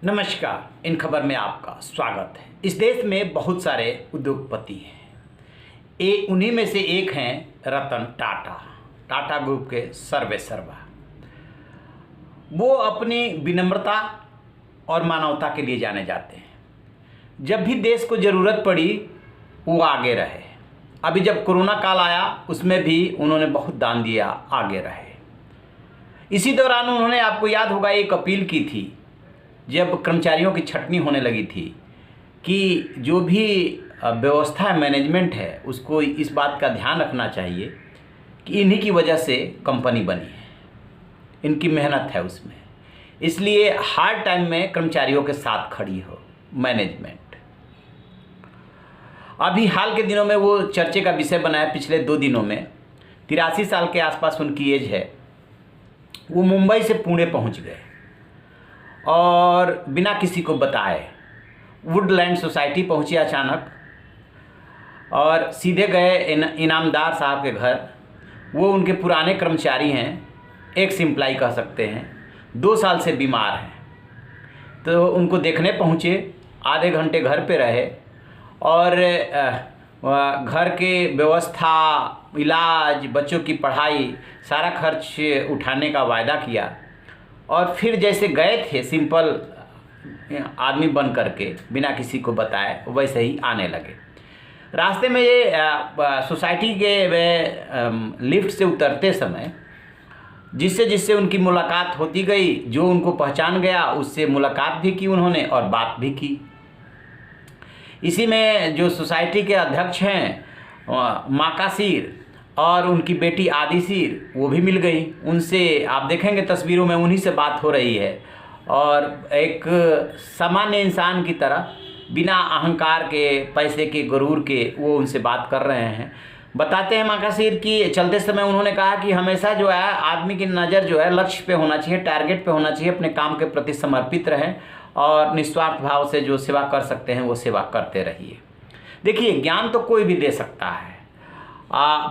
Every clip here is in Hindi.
नमस्कार। इन खबर में आपका स्वागत है। इस देश में बहुत सारे उद्योगपति हैं। उन्हीं में से एक हैं रतन टाटा। टाटा ग्रुप के सर्वेसर्वा। वो अपनी विनम्रता और मानवता के लिए जाने जाते हैं। जब भी देश को ज़रूरत पड़ी वो आगे रहे। अभी जब कोरोना काल आया उसमें भी उन्होंने बहुत दान दिया, आगे रहे। इसी दौरान उन्होंने, आपको याद होगा, एक अपील की थी जब कर्मचारियों की छटनी होने लगी थी कि जो भी व्यवस्था मैनेजमेंट है उसको इस बात का ध्यान रखना चाहिए कि इन्हीं की वजह से कंपनी बनी है, इनकी मेहनत है उसमें, इसलिए हार्ड टाइम में कर्मचारियों के साथ खड़ी हो मैनेजमेंट। अभी हाल के दिनों में वो चर्चे का विषय बना है। पिछले 2 दिनों में 83 साल के आसपास उनकी एज है। वो मुंबई से पुणे पहुंच गए और बिना किसी को बताए वुडलैंड सोसाइटी पहुंचे अचानक और सीधे गए इनामदार साहब के घर। वो उनके पुराने कर्मचारी हैं, एक्स एम्प्लॉय कह सकते हैं, 2 साल से बीमार हैं। तो उनको देखने पहुंचे, आधे घंटे घर पे रहे और घर के व्यवस्था, इलाज, बच्चों की पढ़ाई, सारा खर्च उठाने का वायदा किया और फिर जैसे गए थे सिंपल आदमी बन करके बिना किसी को बताए, वैसे ही आने लगे। रास्ते में ये सोसाइटी के लिफ्ट से उतरते समय जिससे उनकी मुलाकात होती गई, जो उनको पहचान गया उससे मुलाकात भी की उन्होंने और बात भी की। इसी में जो सोसाइटी के अध्यक्ष हैं माकासीर और उनकी बेटी आदिसीर, वो भी मिल गई। उनसे आप देखेंगे तस्वीरों में उन्हीं से बात हो रही है और एक सामान्य इंसान की तरह बिना अहंकार के, पैसे के, गुरूर के वो उनसे बात कर रहे हैं। बताते हैं माकासीर कि चलते समय उन्होंने कहा कि हमेशा जो है आदमी की नज़र जो है लक्ष्य पे होना चाहिए, टारगेट पे होना चाहिए, अपने काम के प्रति समर्पित रहें और निस्वार्थ भाव से जो सेवा कर सकते हैं वो सेवा करते रहिए। देखिए, ज्ञान तो कोई भी दे सकता है।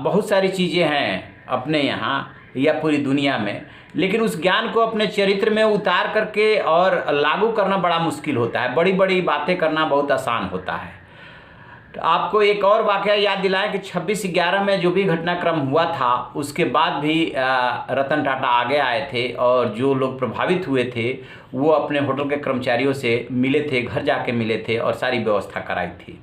बहुत सारी चीज़ें हैं अपने यहाँ या पूरी दुनिया में, लेकिन उस ज्ञान को अपने चरित्र में उतार करके और लागू करना बड़ा मुश्किल होता है। बड़ी बड़ी बातें करना बहुत आसान होता है। तो आपको एक और वाक़या याद दिलाएं कि 26/11 में जो भी घटनाक्रम हुआ था उसके बाद भी रतन टाटा आगे आए थे और जो लोग प्रभावित हुए थे वो अपने होटल के कर्मचारियों से मिले थे, घर जाके मिले थे और सारी व्यवस्था कराई थी।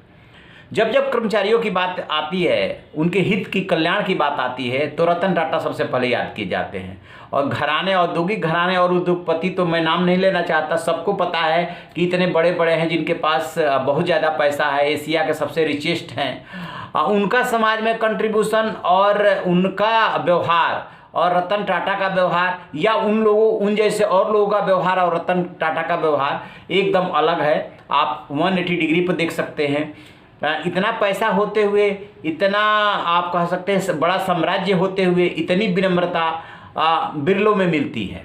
जब जब कर्मचारियों की बात आती है, उनके हित की, कल्याण की बात आती है, तो रतन टाटा सबसे पहले याद किए जाते हैं। और घराने, औद्योगिक घराने और उद्योगपति तो मैं नाम नहीं लेना चाहता, सबको पता है कि इतने बड़े बड़े हैं जिनके पास बहुत ज़्यादा पैसा है, एशिया के सबसे रिचेस्ट हैं। उनका समाज में कंट्रीब्यूशन और उनका व्यवहार और रतन टाटा का व्यवहार, या उन जैसे और लोगों का व्यवहार और रतन टाटा का व्यवहार एकदम अलग है। आप 180 डिग्री पर देख सकते हैं। इतना पैसा होते हुए, इतना आप कह सकते हैं बड़ा साम्राज्य होते हुए, इतनी विनम्रता बिरलों में मिलती है।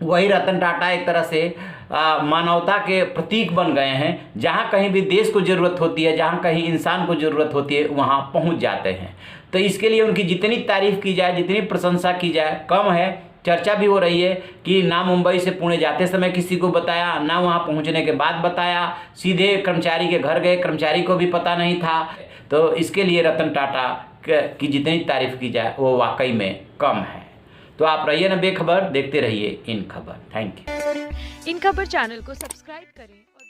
वही रतन टाटा एक तरह से मानवता के प्रतीक बन गए हैं। जहाँ कहीं भी देश को ज़रूरत होती है, जहाँ कहीं इंसान को ज़रूरत होती है, वहाँ पहुँच जाते हैं। तो इसके लिए उनकी जितनी तारीफ़ की जाए, जितनी प्रशंसा की जाए कम है। चर्चा भी हो रही है कि ना मुंबई से पुणे जाते समय किसी को बताया, ना वहाँ पहुँचने के बाद बताया, सीधे कर्मचारी के घर गए, कर्मचारी को भी पता नहीं था। तो इसके लिए रतन टाटा की जितनी तारीफ़ की जाए वो वाकई में कम है। तो आप रहिए ना बेखबर, देखते रहिए इन खबर। Thank you. इन खबर चैनल को सब्सक्राइब करें।